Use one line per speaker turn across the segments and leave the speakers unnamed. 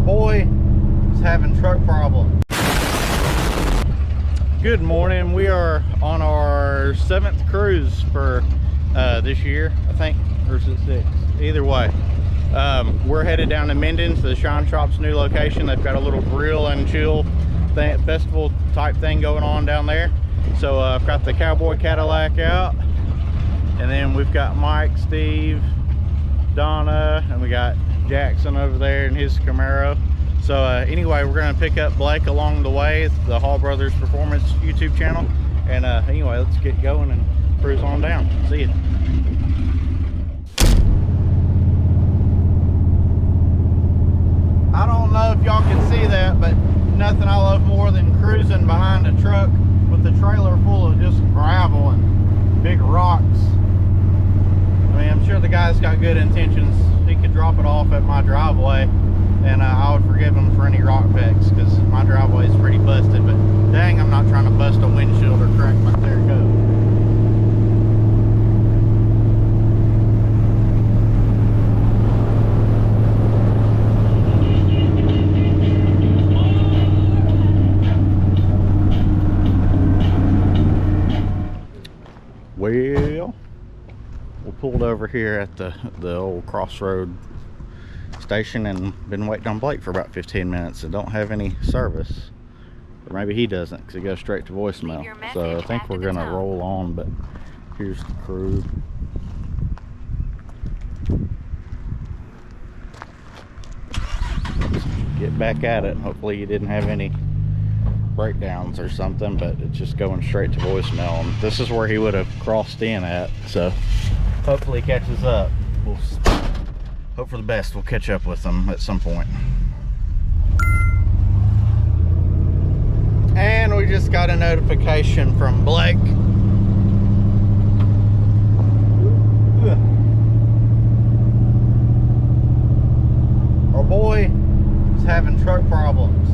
boy is having truck problems. Good morning. We are on our 7th cruise for this year, I think, or is it 6th? Either way. We're headed down to Minden to the Shine Shop's new location. They've got a little grill and chill festival type thing going on down there. So I've got the Cowboy Cadillac out, and then we've got Mike, Steve, Donna, and we got Jackson over there in his Camaro. So anyway, we're gonna pick up Blake along the way. It's the Hall Brothers Performance YouTube channel. And anyway, let's get going and cruise on down. See you. I don't know if y'all can see that, but nothing I love more than cruising behind a truck with the trailer full of just gravel and big rocks. I mean, I'm sure the guy's got good intentions. He could drop it off at my driveway, and I would forgive him for any rock pecks, because my driveway is pretty busted. But dang, I'm not trying to bust a windshield or crack my, there it goes. Well, we pulled over here at the old crossroad station and been waiting on Blake for about 15 minutes and don't have any service. Or maybe he doesn't, because it goes straight to voicemail. So I think we're gonna roll on, but here's the crew. Let's get back at it. Hopefully you didn't have any breakdowns or something, but it's just going straight to voicemail, and this is where he would have crossed in at, so hopefully he catches up. We'll hope for the best. We'll catch up with him at some point. And we just got a notification from Blake. Our boy is having truck problems.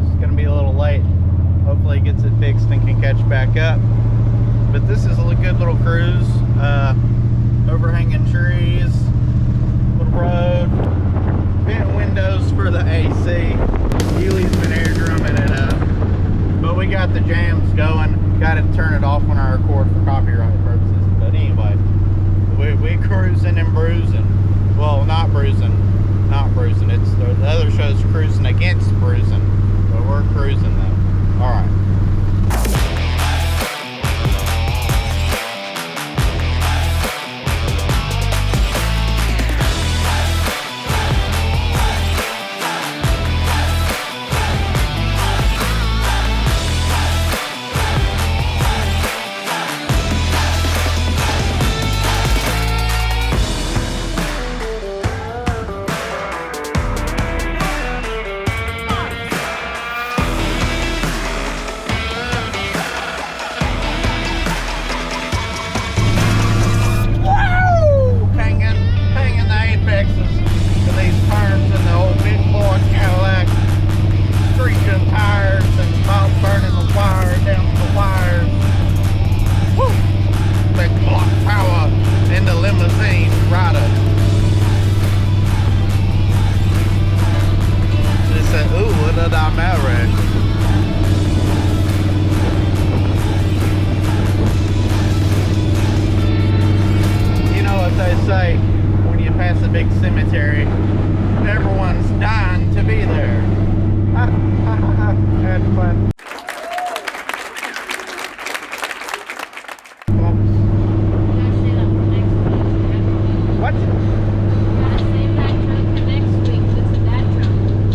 It's gonna be a little late. Hopefully he gets it fixed and can catch back up. But this is a good little cruise. Overhanging trees, little road, vent windows for the AC. Healy's been air drumming it up. But we got the jams going. Got to turn it off when I record for copyright purposes. But anyway, we cruising and bruising. Well, not bruising. It's the other show's cruising against bruising. But we're cruising though. All right.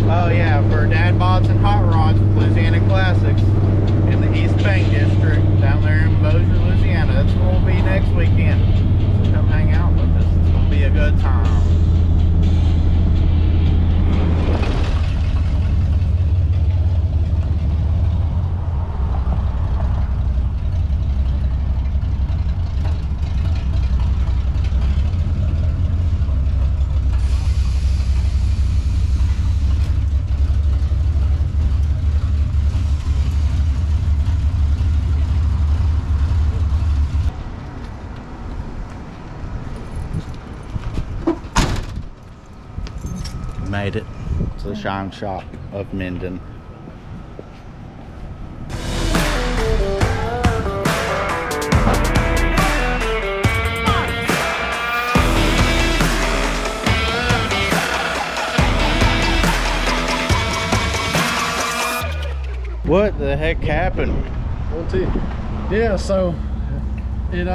Oh yeah, for dad bods and hot rods, Louisiana Classics in the East Bank District down there in Louisiana. That's where we'll be next weekend. So come hang out with us. It's gonna be a good time. the shine shop of Minden. What the heck happened?
Yeah, so it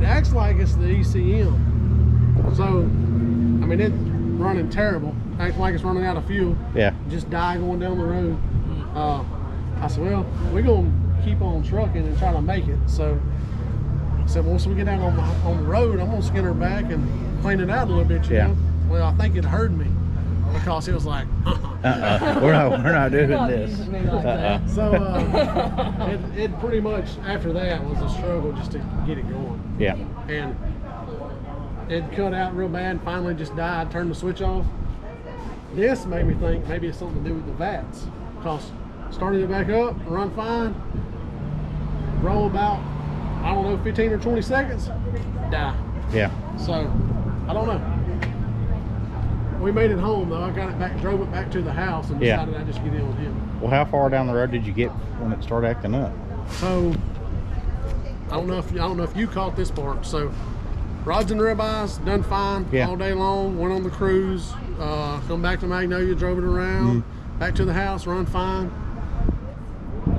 acts like it's the ECM. So I mean, it's running terrible. Acts like it's running out of fuel.
Yeah.
Just die going down the road. I said, well, we're gonna keep on trucking and try to make it. So I said, once we get out on the road, I'm gonna skin her back and clean it out a little bit. You know? Well, I think it hurt me because it was like,
we're not doing this.
So it pretty much after that was a struggle just to get it going.
Yeah.
And it cut out real bad. Finally, just died. Turned the switch off. This made me think maybe it's something to do with the vats, because started it back up, run fine, roll about, I don't know, 15 or 20 seconds, die.
Yeah.
So I don't know. We made it home though. I got it back, drove it back to the house, and decided I'd just get in with him.
Well, how far down the road did you get when it started acting up?
So I don't know if you caught this part. So rods and ribeyes done fine all day long. Went on the cruise, come back to Magnolia, drove it around, back to the house, run fine.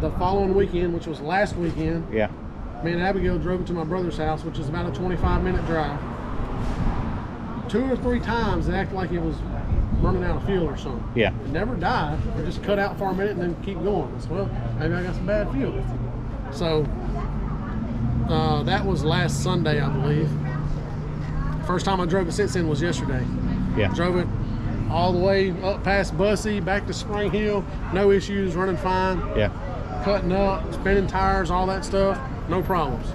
The following weekend, which was last weekend, me and Abigail drove it to my brother's house, which is about a 25-minute drive. 2 or 3 times it acted like it was running out of fuel or something. Yeah. It never died. It just cut out for a minute and then keep going. I said, well, maybe I got some bad fuel. So that was last Sunday, I believe. First time I drove it since then was yesterday. Yeah. Drove it all the way up past Bussy, back to Spring Hill. No issues, running fine. Yeah. Cutting up, spinning tires, all that stuff. No problems.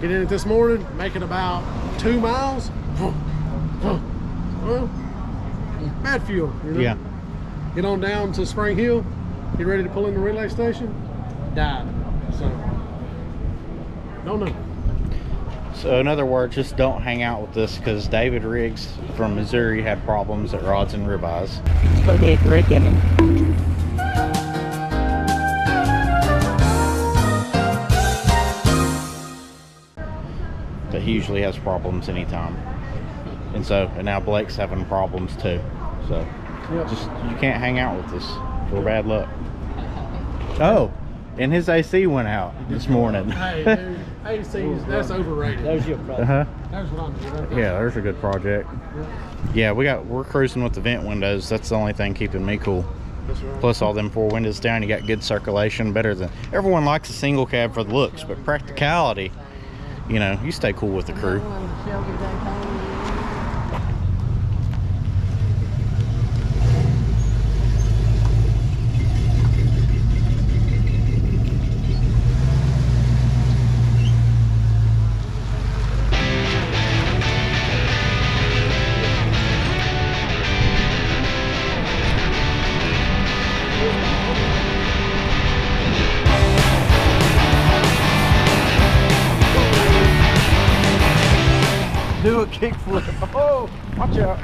Get in it this morning, make it about 2 miles. Well, bad fuel, you know? Yeah. Get on down to Spring Hill, get ready to pull in the relay station, died. So, don't know.
So in other words, just don't hang out with this, because David Riggs from Missouri had problems at rods and ribeyes.
So Dave Riggs in him.
But he usually has problems anytime. And now Blake's having problems too. So just, you can't hang out with us for bad luck. Oh, and his AC went out this morning.
Hey, dude, AC's, that's overrated.
There's your project.
That's what I'm doing.
Yeah, there's a good project. Yeah, we're cruising with the vent windows. That's the only thing keeping me cool. That's right. Plus all them 4 windows down, you got good circulation, better than everyone likes a single cab for the looks, but practicality, you know, you stay cool with the crew. Do a kickflip. Oh, watch out.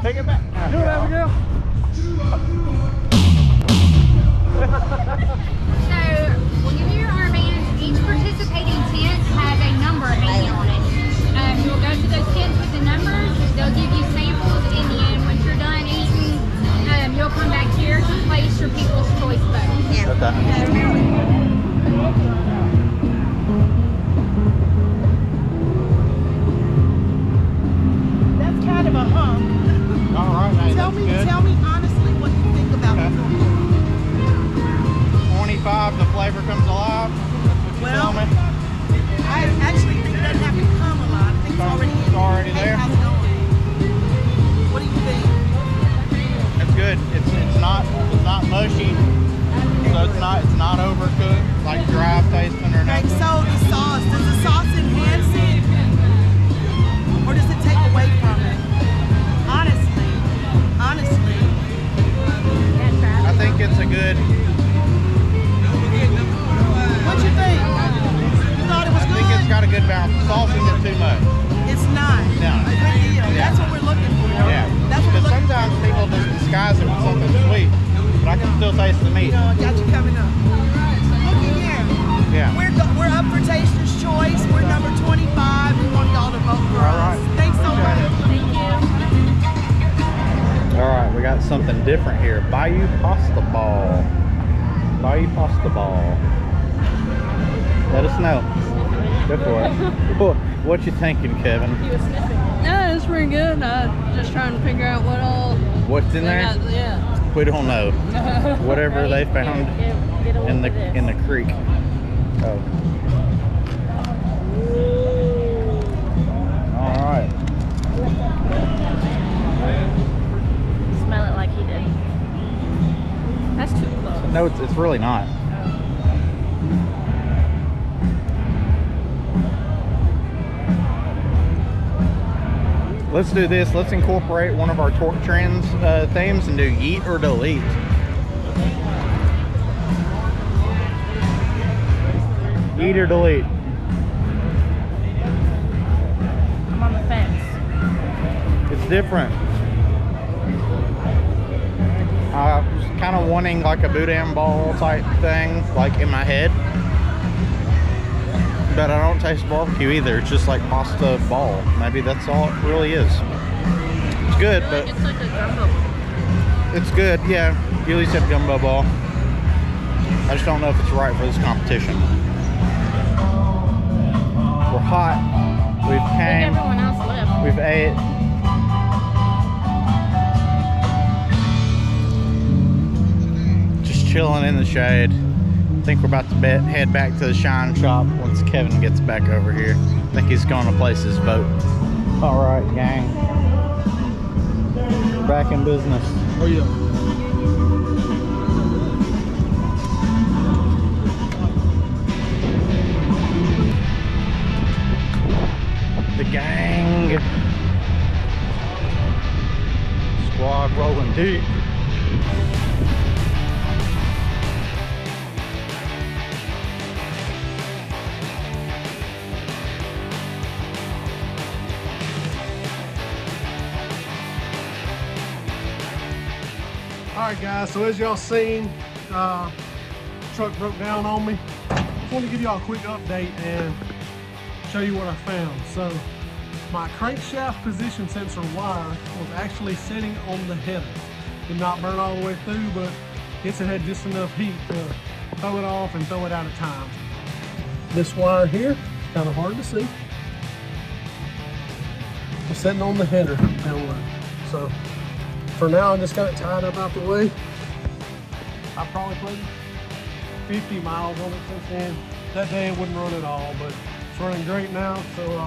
Take it back.
Do it, Abigail.
Sorry.
Yeah.
We're up for Taster's Choice. We're number 25. We want y'all to vote for
All
us.
right.
Thanks so much.
Thank you.
All right, we got something different here. Bayou Pasta Ball. Bayou Pasta Ball. Let us know. Go for it. What you thinking, Kevin?
Yeah, it's pretty good. Just trying to figure out what all.
What's in there?
Yeah.
We don't know. Whatever they found in the creek. Oh. All right.
Smell it like he did. That's too close.
No, it's really not. Let's do this. Let's incorporate one of our Torque Trends themes and do yeet or delete. Yeet or delete.
I'm on the fence.
It's different. I was kind of wanting like a boudin ball type thing, like in my head. But I don't taste barbecue either. It's just like pasta ball. Maybe that's all it really is. It's good, but
It's like a gumbo.
it's good. Yeah, you at least have gumbo ball. I just don't know if it's right for this competition. We're hot. We've
I think
came.
everyone else left.
We've ate. Just chilling in the shade. I think we're about to head back to the shine shop once Kevin gets back over here. I think he's going to place his boat. All right, gang. We're back in business.
Oh yeah.
The gang. Squad rolling deep.
Alright guys, so as y'all seen, truck broke down on me. Just want to give y'all a quick update and show you what I found. So my crankshaft position sensor wire was actually sitting on the header. Did not burn all the way through, but it had just enough heat to throw it off and throw it out of time. This wire here, kind of hard to see, was sitting on the header down low. So for now, I just got it tied up out the way. I probably put 50 miles on it since then. That day it wouldn't run at all, but it's running great now. So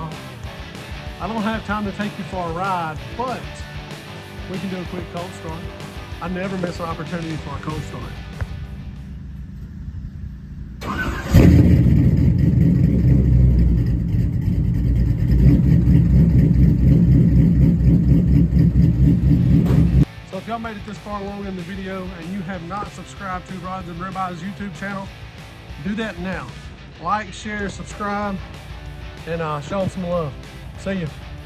I don't have time to take you for a ride, but we can do a quick cold start. I never miss an opportunity for a cold start. So if y'all made it this far along in the video and you have not subscribed to Rods and Ribeyes YouTube channel, do that now. Like, share, subscribe, and show them some love. See ya.